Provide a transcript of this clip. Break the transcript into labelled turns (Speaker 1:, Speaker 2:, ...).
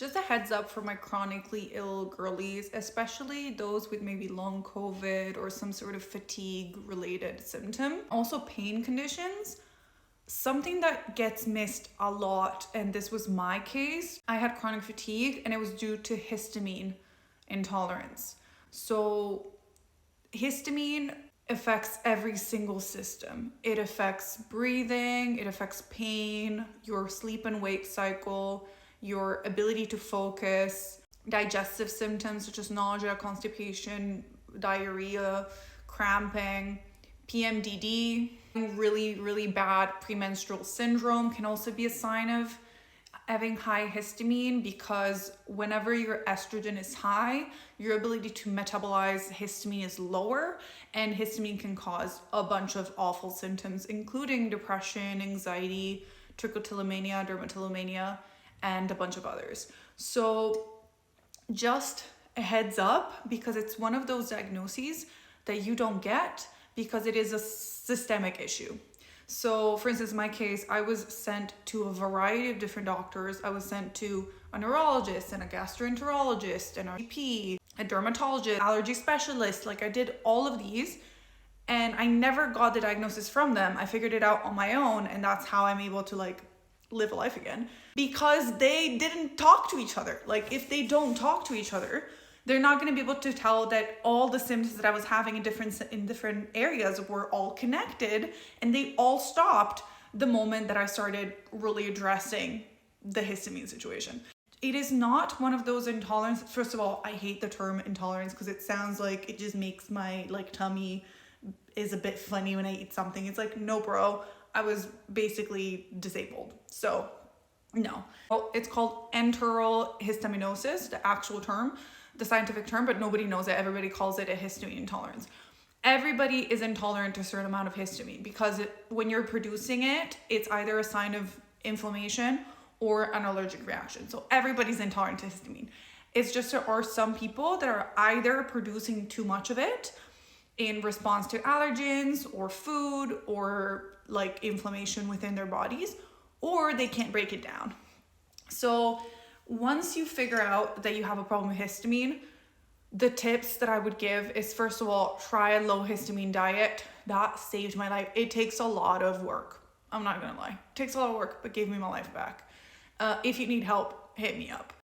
Speaker 1: Just a heads up for my chronically ill girlies, especially those with maybe long COVID or some sort of fatigue related symptom. Also pain conditions. Something that gets missed a lot, and this was my case, I had chronic fatigue and it was due to histamine intolerance. So histamine affects every single system. It affects breathing, it affects pain, your sleep and wake cycle, your ability to focus, digestive symptoms such as nausea, constipation, diarrhea, cramping, PMDD, really, really bad premenstrual syndrome can also be a sign of having high histamine, because whenever your estrogen is high, your ability to metabolize histamine is lower, and histamine can cause a bunch of awful symptoms, including depression, anxiety, trichotillomania, dermatillomania, and a bunch of others. So just a heads up, because it's one of those diagnoses that you don't get because it is a systemic issue. So for instance, in my case, I was sent to a variety of different doctors. I was sent to a neurologist and a gastroenterologist and a GP, a dermatologist, allergy specialist. Like I did all of these and I never got the diagnosis from them. I figured it out on my own, and that's how I'm able to like live a life again, because they didn't talk to each other. Like if they don't talk to each other, they're not going to be able to tell that all the symptoms that I was having in different areas were all connected, and they all stopped the moment that I started really addressing the histamine situation. It is not one of those intolerances. First of all, I hate the term intolerance because it sounds like it just makes my like tummy is a bit funny when I eat something. It's like, no, bro, I was basically disabled. So no. Well, it's called enteral histaminosis, the actual term, the scientific term, but nobody knows it. Everybody calls it a histamine intolerance. Everybody is intolerant to a certain amount of histamine because when you're producing it, it's either a sign of inflammation or an allergic reaction. So everybody's intolerant to histamine. It's just there are some people that are either producing too much of it in response to allergens or food or like inflammation within their bodies, or they can't break it down. So once you figure out that you have a problem with histamine, the tips that I would give is, first of all, try a low histamine diet. That saved my life. It takes a lot of work. I'm not gonna lie. It takes a lot of work, but gave me my life back. If you need help, hit me up.